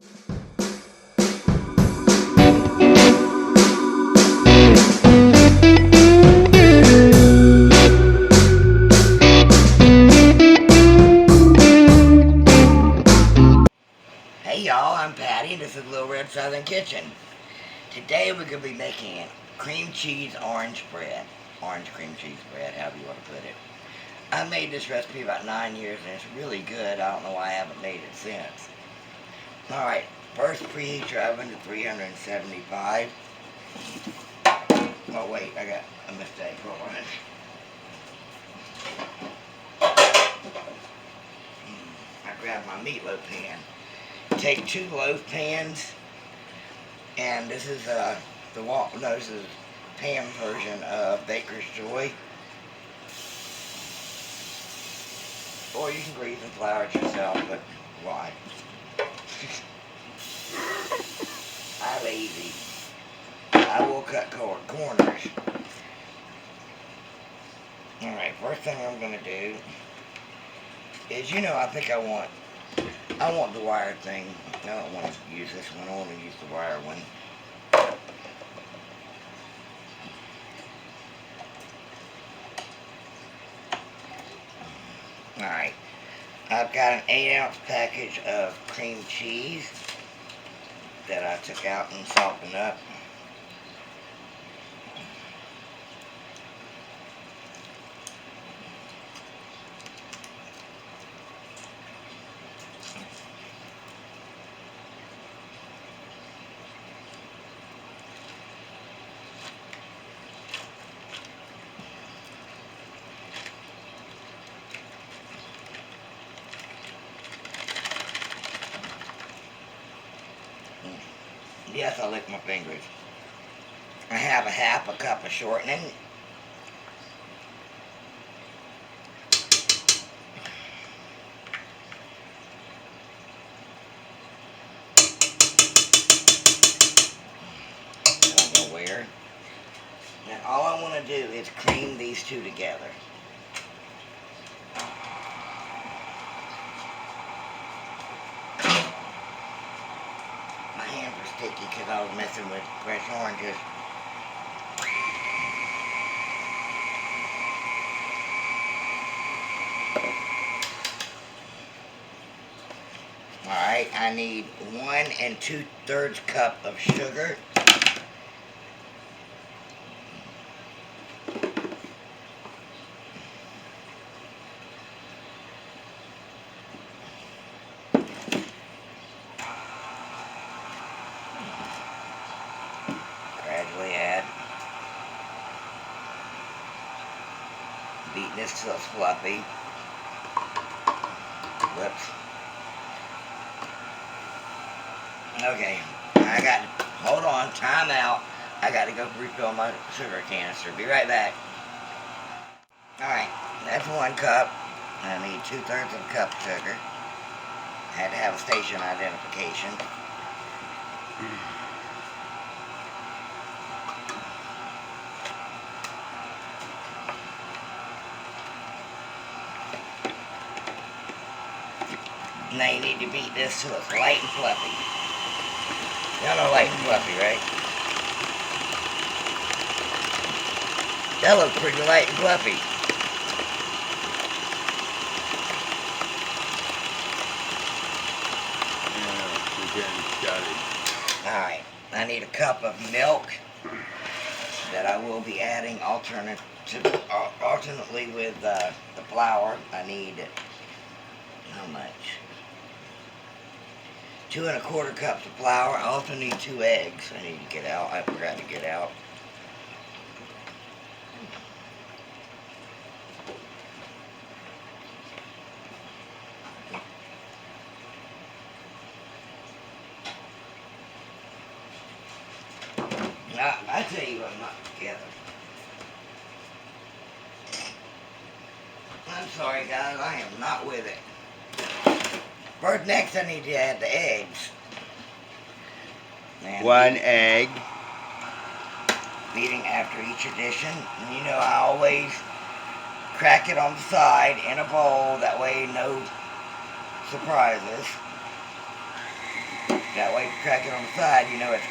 Hey y'all, I'm Patty and this is Little Red Kitchen. Today we're going to be making cream cheese orange bread. Orange cream cheese bread, however you want to put it. I made this recipe about 9 years and it's really good. I don't know why I haven't made it since. Alright, first preheat your oven to 375. Oh wait, I got a mistake. Hold on. I grabbed my meatloaf pan. Take 2 loaf pans, and this is this is pan version of Baker's Joy, or you can grease and flour it yourself, but why? I'm lazy. I will cut corners. Alright, first thing I'm going to do is, I think I want the wire thing. I don't want to use this one. I want to use the wire one. Alright. I've got an 8-ounce package of cream cheese that I took out and softened up. Yes, I lick my fingers. I have a half a cup of shortening. I don't know where. Now all I want to do is cream these two together. My hands are sticky because I was messing with fresh oranges. Alright, I need 1 2/3 cup of sugar. Gradually add. Beat this till it's fluffy. Whoops. Okay, hold on, time out. I got to go refill my sugar canister. Be right back. Alright, that's 1 cup. I need 2/3 of a cup of sugar. I had to have a station identification. Now you need to beat this till it's light and fluffy. Y'all know light and fluffy, right? That looks pretty light and fluffy. Alright, I need a cup of milk that I will be adding alternately with the flour. I need, how much? 2 1/4 cups of flour. I also need 2 eggs. I need to get out. I forgot to get out. Now, I tell you what, I'm not together. I'm sorry guys, I am not with it. First, next I need to add the eggs. And 1 egg. Beating after each addition. And I always crack it on the side in a bowl, that way no surprises. crack it on the side, you know it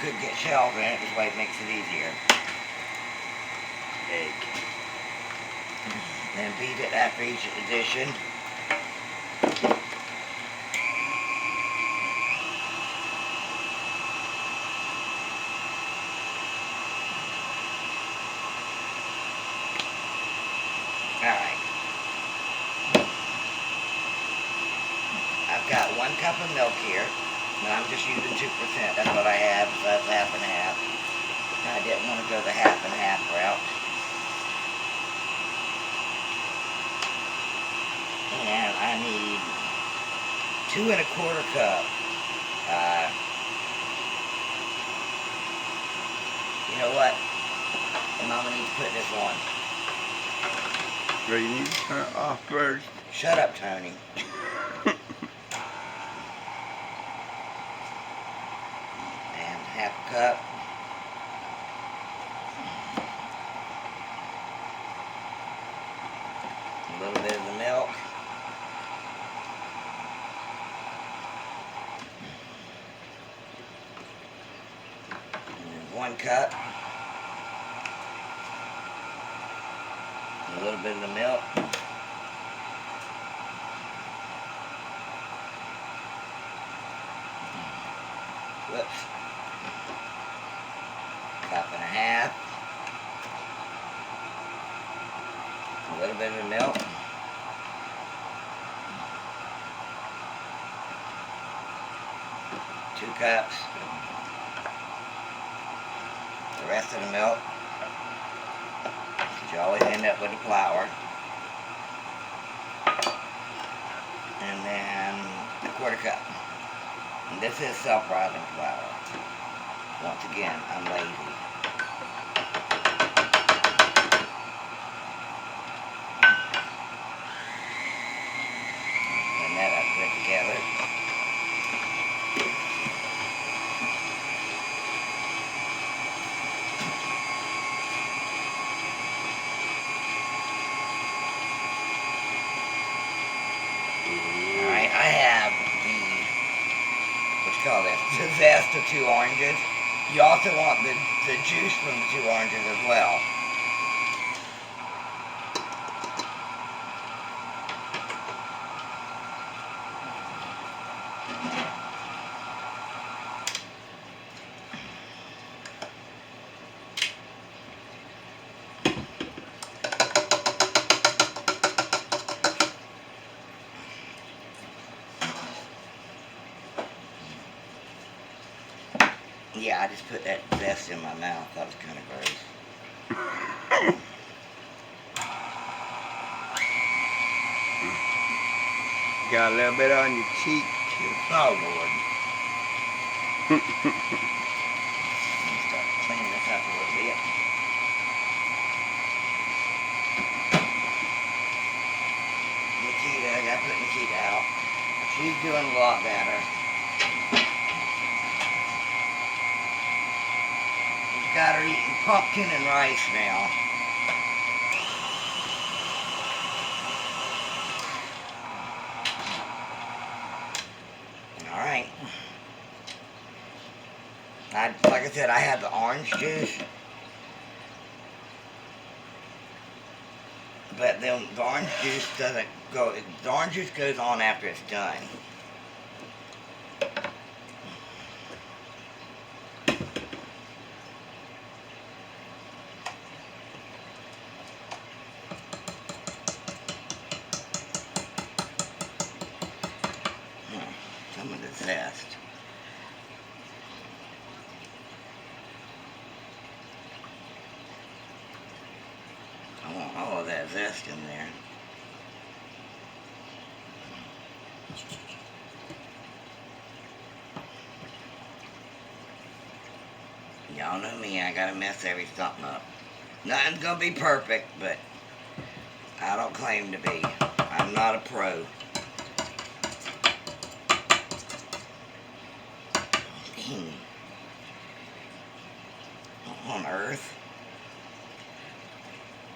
could get shells in it. This way it makes it easier. Egg. Then beat it after each addition. Alright. I've got 1 cup of milk here. And I'm just using 2%. That's what I have, so that's half and half. I didn't want to go the half and half route. And I need 2 1/4 cup. You know what? And Mama needs to put this on. Well, you need to turn it off first. Shut up, Tony. And 1/2 cup. A little bit of the milk. And 1 cup. A little bit of the milk. Whoops. 1.5 cups. A little bit of the milk. Two cups. The rest of the milk. You always end up with the flour. And then 1/4 cup. And this is self-rising flour. Once again, I'm lazy. Blend that up good together. Alright, I have the zest of 2 oranges. You also want the juice from the 2 oranges as well. Yeah, I just put that zest in my mouth. That was kind of gross. Got a little bit on your cheek. Oh, Lord. Let me start cleaning this up a little bit. Nikita, I gotta put Nikita out. She's doing a lot better. Got her eating pumpkin and rice now. Alright. Like I said, I had the orange juice. But then the orange juice doesn't go, the orange juice goes on after it's done. Some of the zest. I want all of that zest in there. Y'all know me, I gotta mess something up. Nothing's gonna be perfect, but I don't claim to be. I'm not a pro. What on earth?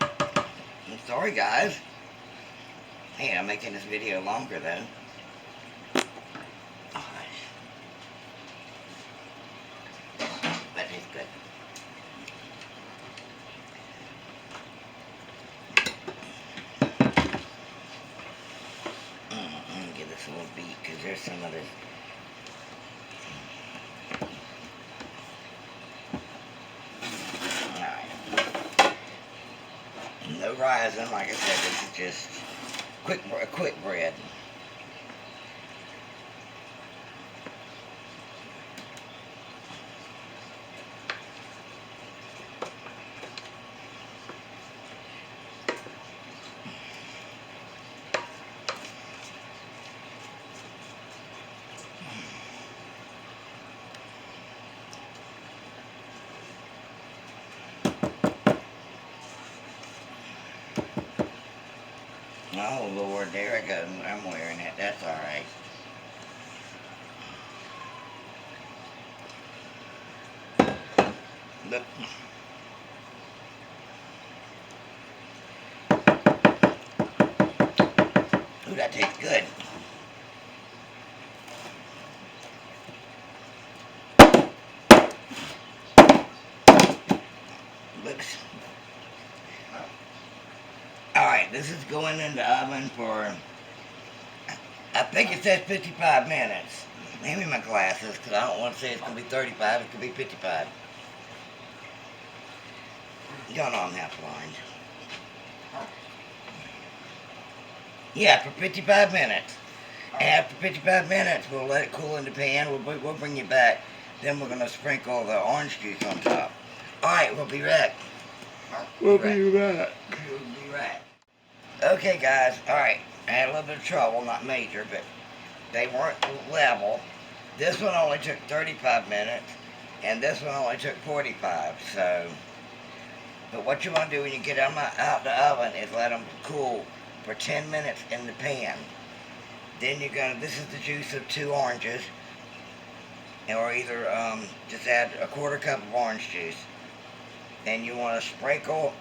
I'm sorry, guys. Hey, I'm making this video longer, though. Gosh. there's some of this. Alright. No rising, like I said, this is just quick bread. Oh Lord, there I go. I'm wearing it. That's alright. Look. Ooh, that tastes good. Looks. Alright, this is going in the oven for, I think it says 55 minutes. Hand me my glasses, because I don't want to say it's going to be 35, it could be 55. Y'all know I'm half blind. Yeah, for 55 minutes. After 55 minutes, we'll let it cool in the pan. We'll bring it back. Then we're going to sprinkle the orange juice on top. Alright, we'll be right. We'll be back. We'll be right. Okay, guys. Alright. I had a little bit of trouble. Not major, but they weren't level. This one only took 35 minutes. And this one only took 45. So, but what you want to do when you get them out the oven is let them cool for 10 minutes in the pan. Then you're gonna, this is the juice of 2 oranges, or either just add a 1/4 cup of orange juice. And you want to sprinkle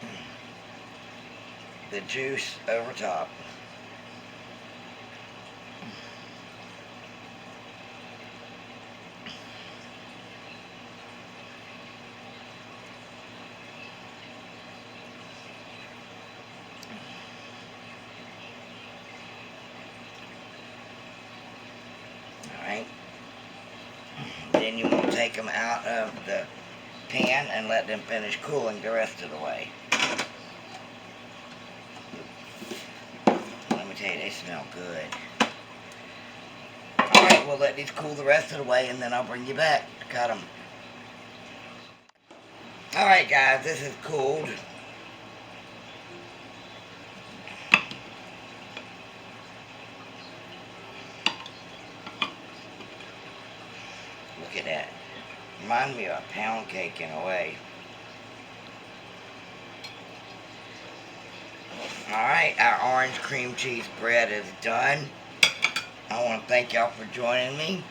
the juice over top. Alright. Then you want to take them out of the pan and let them finish cooling the rest of the way. Let me tell you, they smell good. Alright, we'll let these cool the rest of the way and then I'll bring you back to cut them. Alright guys, this is cooled. Look at that. Reminds me of a pound cake in a way. Alright, our orange cream cheese bread is done. I want to thank y'all for joining me.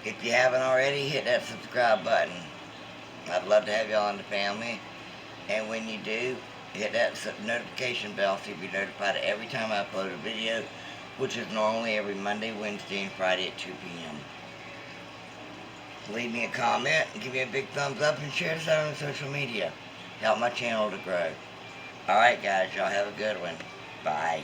If you haven't already, hit that subscribe button. I'd love to have y'all in the family. And when you do, hit that notification bell so you'll be notified every time I upload a video, which is normally every Monday, Wednesday, and Friday at 2 p.m. Leave me a comment, give me a big thumbs up, and share this out on social media. Help my channel to grow. Alright guys, y'all have a good one. Bye.